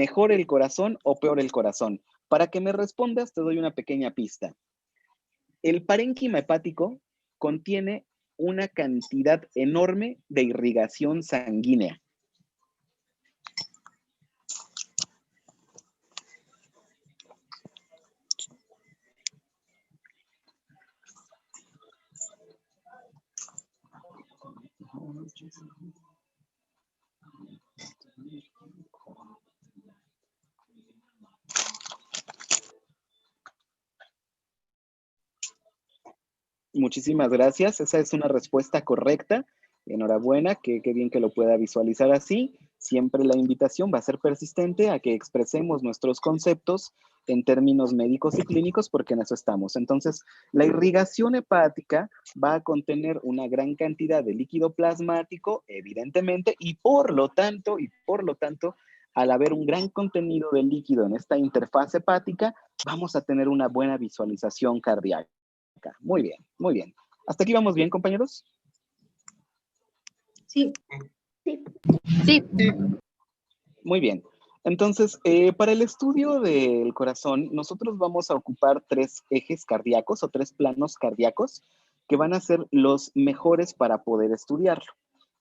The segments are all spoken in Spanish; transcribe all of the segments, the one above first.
¿Mejor el corazón o peor el corazón? Para que me respondas, te doy una pequeña pista. El parénquima hepático contiene una cantidad enorme de irrigación sanguínea. Muchísimas gracias. Esa es una respuesta correcta. Enhorabuena, qué bien que lo pueda visualizar así. Siempre la invitación va a ser persistente a que expresemos nuestros conceptos en términos médicos y clínicos, porque en eso estamos. Entonces, la irrigación hepática va a contener una gran cantidad de líquido plasmático, evidentemente, y por lo tanto, al haber un gran contenido de líquido en esta interfaz hepática, vamos a tener una buena visualización cardíaca. Muy bien, muy bien. ¿Hasta aquí vamos bien, compañeros? Sí. Sí. Sí. Muy bien. Entonces, para el estudio del corazón, nosotros vamos a ocupar 3 ejes cardíacos o 3 planos cardíacos que van a ser los mejores para poder estudiarlo.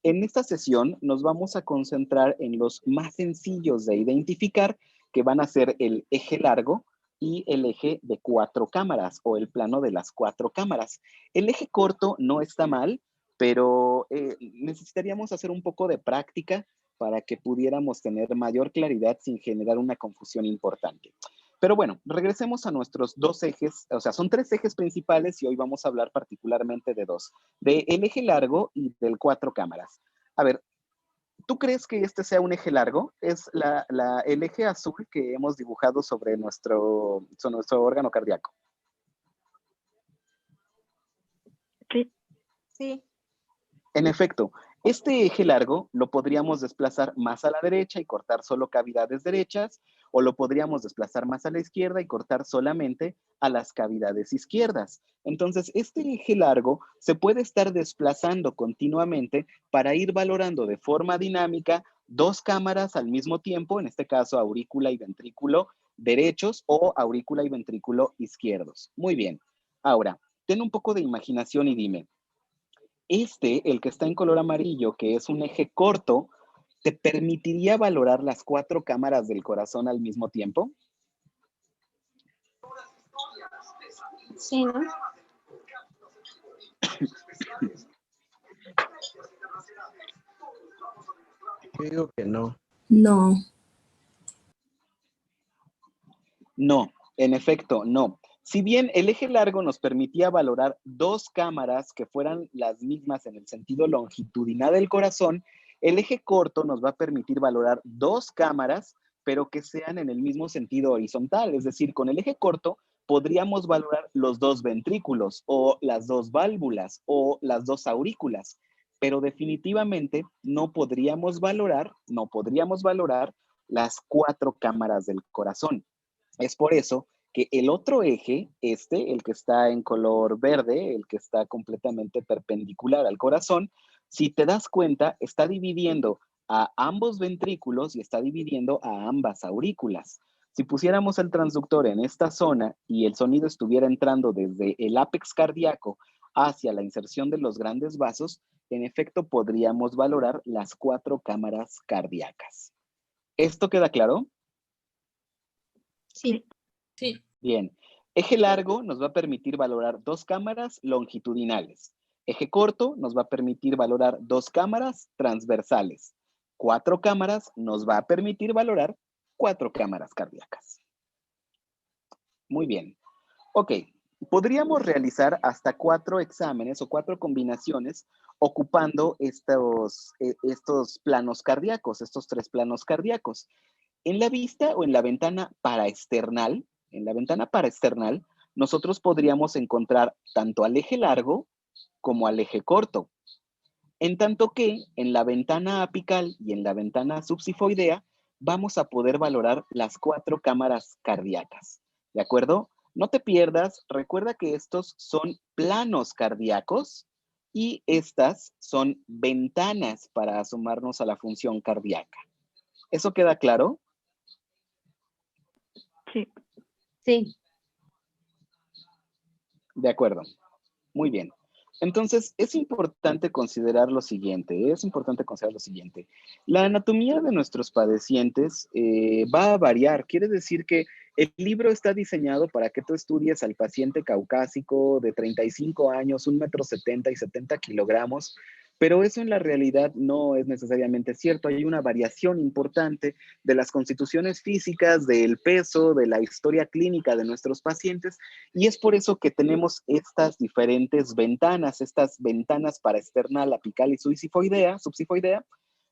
En esta sesión nos vamos a concentrar en los más sencillos de identificar, que van a ser el eje largo y el eje de 4 cámaras o el plano de las 4 cámaras. El eje corto no está mal, pero necesitaríamos hacer un poco de práctica para que pudiéramos tener mayor claridad sin generar una confusión importante. Pero bueno, regresemos a nuestros 2 ejes, o sea, son 3 ejes principales y hoy vamos a hablar particularmente de 2, del eje largo y del 4 cámaras. A ver, ¿tú crees que este sea un eje largo? Es el eje azul que hemos dibujado sobre nuestro órgano cardíaco. Sí. Sí. En efecto, este eje largo lo podríamos desplazar más a la derecha y cortar solo cavidades derechas, o lo podríamos desplazar más a la izquierda y cortar solamente a las cavidades izquierdas. Entonces, este eje largo se puede estar desplazando continuamente para ir valorando de forma dinámica 2 cámaras al mismo tiempo, en este caso aurícula y ventrículo derechos o aurícula y ventrículo izquierdos. Muy bien. Ahora, ten un poco de imaginación y dime, el que está en color amarillo, que es un eje corto, ¿te permitiría valorar las 4 cámaras del corazón al mismo tiempo? Sí, ¿no? Yo digo que no. No. No, en efecto, no. Si bien el eje largo nos permitía valorar 2 cámaras que fueran las mismas en el sentido longitudinal del corazón, el eje corto nos va a permitir valorar 2 cámaras, pero que sean en el mismo sentido horizontal. Es decir, con el eje corto podríamos valorar los 2 ventrículos o las 2 válvulas o las 2 aurículas, pero definitivamente no podríamos valorar las 4 cámaras del corazón. Es por eso que el otro eje, el que está en color verde, el que está completamente perpendicular al corazón, si te das cuenta, está dividiendo a ambos ventrículos y está dividiendo a ambas aurículas. Si pusiéramos el transductor en esta zona y el sonido estuviera entrando desde el ápex cardíaco hacia la inserción de los grandes vasos, en efecto podríamos valorar las 4 cámaras cardíacas. ¿Esto queda claro? Sí. Sí. Bien. Eje largo nos va a permitir valorar 2 cámaras longitudinales. Eje corto nos va a permitir valorar 2 cámaras transversales. 4 cámaras nos va a permitir valorar 4 cámaras cardíacas. Muy bien. Ok. Podríamos realizar hasta 4 exámenes o 4 combinaciones ocupando estos planos cardíacos, estos 3 planos cardíacos. En la vista o en la ventana paraesternal, nosotros podríamos encontrar tanto al eje largo como al eje corto. En tanto que en la ventana apical y en la ventana subsifoidea vamos a poder valorar las 4 cámaras cardíacas. ¿De acuerdo? No te pierdas, recuerda que estos son planos cardíacos y estas son ventanas para asomarnos a la función cardíaca. ¿Eso queda claro? Sí. Sí. De acuerdo. Muy bien. Entonces, es importante considerar lo siguiente, La anatomía de nuestros padecientes va a variar. Quiere decir que el libro está diseñado para que tú estudies al paciente caucásico de 35 años, 1,70 m y 70 kilogramos, pero eso en la realidad no es necesariamente cierto. Hay una variación importante de las constituciones físicas, del peso, de la historia clínica de nuestros pacientes, y es por eso que tenemos estas diferentes ventanas, para esternal, apical y subsifoidea,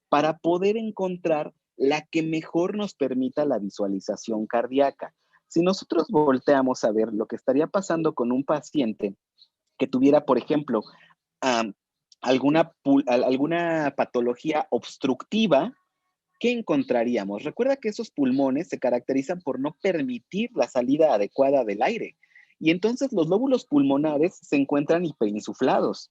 para poder encontrar la que mejor nos permita la visualización cardíaca. Si nosotros volteamos a ver lo que estaría pasando con un paciente que tuviera, por ejemplo, um, alguna patología obstructiva, ¿qué encontraríamos? Recuerda que esos pulmones se caracterizan por no permitir la salida adecuada del aire. Y entonces los lóbulos pulmonares se encuentran hiperinsuflados.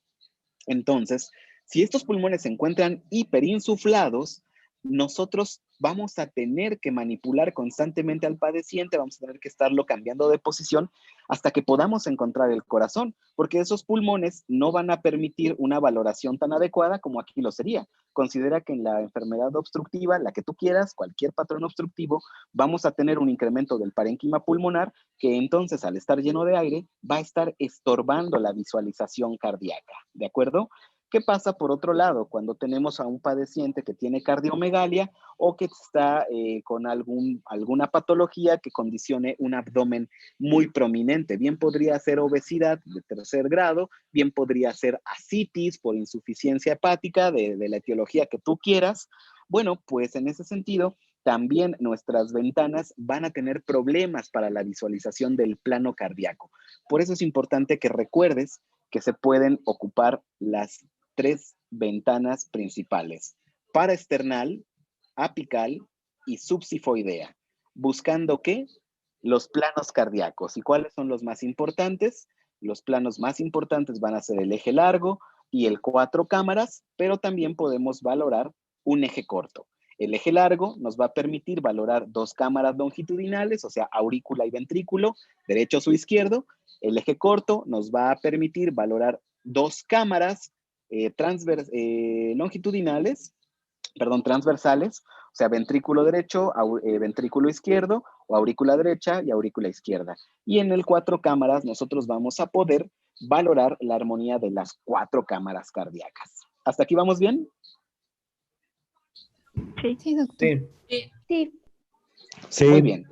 Entonces, si estos pulmones se encuentran hiperinsuflados, nosotros vamos a tener que manipular constantemente al paciente, vamos a tener que estarlo cambiando de posición hasta que podamos encontrar el corazón, porque esos pulmones no van a permitir una valoración tan adecuada como aquí lo sería. Considera que en la enfermedad obstructiva, la que tú quieras, cualquier patrón obstructivo, vamos a tener un incremento del parénquima pulmonar que entonces al estar lleno de aire va a estar estorbando la visualización cardíaca, ¿de acuerdo? ¿Qué pasa por otro lado cuando tenemos a un padeciente que tiene cardiomegalia o que está con alguna patología que condicione un abdomen muy prominente? Bien podría ser obesidad de tercer grado, bien podría ser ascitis por insuficiencia hepática de la etiología que tú quieras. Bueno, pues en ese sentido, también nuestras ventanas van a tener problemas para la visualización del plano cardíaco. Por eso es importante que recuerdes que se pueden ocupar las 3 ventanas principales: paraesternal, apical y subsifoidea. ¿Buscando qué? Los planos cardíacos. ¿Y cuáles son los más importantes? Los planos más importantes van a ser el eje largo y el 4 cámaras, pero también podemos valorar un eje corto. El eje largo nos va a permitir valorar 2 cámaras longitudinales, o sea, aurícula y ventrículo, derecho o izquierdo. El eje corto nos va a permitir valorar 2 cámaras transversales, o sea, ventrículo derecho, ventrículo izquierdo, o aurícula derecha y aurícula izquierda. Y en el 4 cámaras nosotros vamos a poder valorar la armonía de las 4 cámaras cardíacas. ¿Hasta aquí vamos bien? Sí, doctor. Sí. Sí. Muy bien.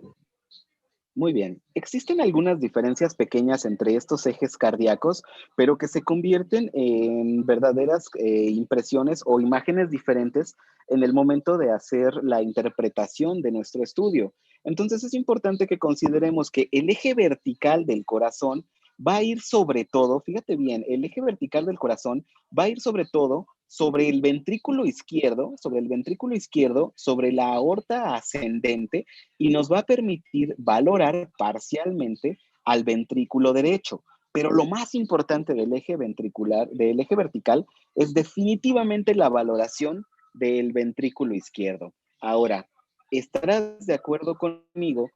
Muy bien. Existen algunas diferencias pequeñas entre estos ejes cardíacos, pero que se convierten en verdaderas impresiones o imágenes diferentes en el momento de hacer la interpretación de nuestro estudio. Entonces es importante que consideremos que el eje vertical del corazón va a ir sobre todo, fíjate bien, el eje vertical del corazón va a ir sobre todo sobre el ventrículo izquierdo, sobre la aorta ascendente, y nos va a permitir valorar parcialmente al ventrículo derecho. Pero lo más importante del eje vertical, es definitivamente la valoración del ventrículo izquierdo. Ahora, ¿estarás de acuerdo conmigo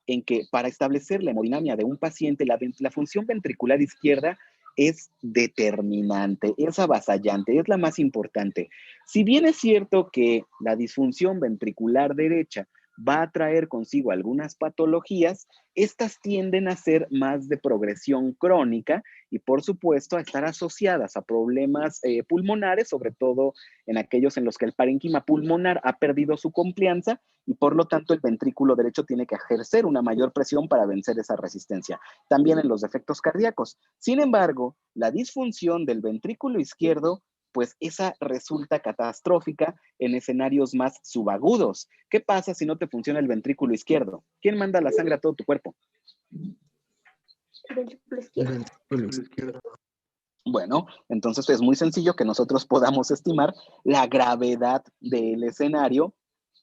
en que para establecer la hemodinamia de un paciente, la función ventricular izquierda es determinante, es avasallante, es la más importante? Si bien es cierto que la disfunción ventricular derecha va a traer consigo algunas patologías, estas tienden a ser más de progresión crónica y, por supuesto, a estar asociadas a problemas pulmonares, sobre todo en aquellos en los que el parénquima pulmonar ha perdido su confianza y, por lo tanto, el ventrículo derecho tiene que ejercer una mayor presión para vencer esa resistencia. También en los defectos cardíacos. Sin embargo, la disfunción del ventrículo izquierdo, pues esa resulta catastrófica en escenarios más subagudos. ¿Qué pasa si no te funciona el ventrículo izquierdo? ¿Quién manda la sangre a todo tu cuerpo? El ventrículo izquierdo. Bueno, entonces es muy sencillo que nosotros podamos estimar la gravedad del escenario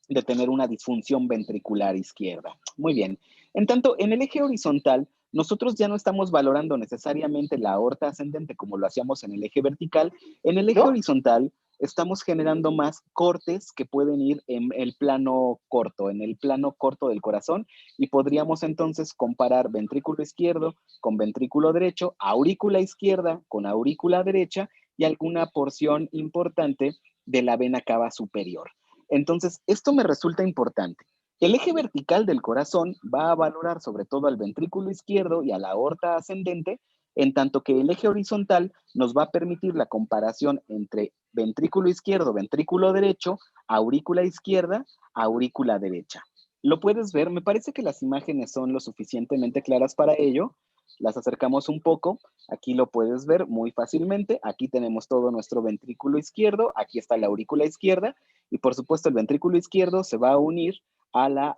de tener una disfunción ventricular izquierda. Muy bien. En tanto, en el eje horizontal, nosotros ya no estamos valorando necesariamente la aorta ascendente como lo hacíamos en el eje vertical. En el eje horizontal, estamos generando más cortes que pueden ir en el plano corto del corazón, y podríamos entonces comparar ventrículo izquierdo con ventrículo derecho, aurícula izquierda con aurícula derecha y alguna porción importante de la vena cava superior. Entonces, esto me resulta importante. El eje vertical del corazón va a valorar sobre todo al ventrículo izquierdo y a la aorta ascendente, en tanto que el eje horizontal nos va a permitir la comparación entre ventrículo izquierdo, ventrículo derecho, aurícula izquierda, aurícula derecha. ¿Lo puedes ver? Me parece que las imágenes son lo suficientemente claras para ello. Las acercamos un poco. Aquí lo puedes ver muy fácilmente. Aquí tenemos todo nuestro ventrículo izquierdo. Aquí está la aurícula izquierda. Y por supuesto el ventrículo izquierdo se va a unir a la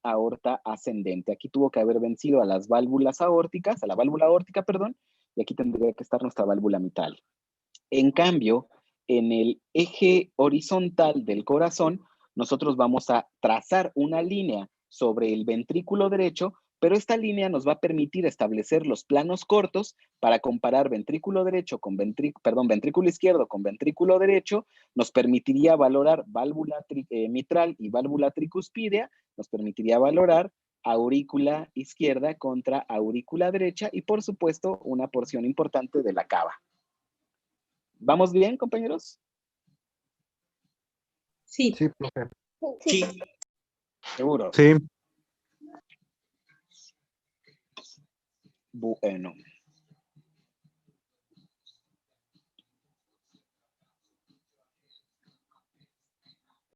aorta ascendente. Aquí tuvo que haber vencido a las válvulas aórticas, a la válvula aórtica, perdón, y aquí tendría que estar nuestra válvula mitral. En cambio, en el eje horizontal del corazón, nosotros vamos a trazar una línea sobre el ventrículo derecho, pero esta línea nos va a permitir establecer los planos cortos para comparar ventrículo derecho con ventrículo izquierdo con ventrículo derecho, nos permitiría valorar válvula mitral y válvula tricuspidea, nos permitiría valorar aurícula izquierda contra aurícula derecha y, por supuesto, una porción importante de la cava. ¿Vamos bien, compañeros? Sí. Sí, profe. Sí. ¿Seguro? Sí. Bueno.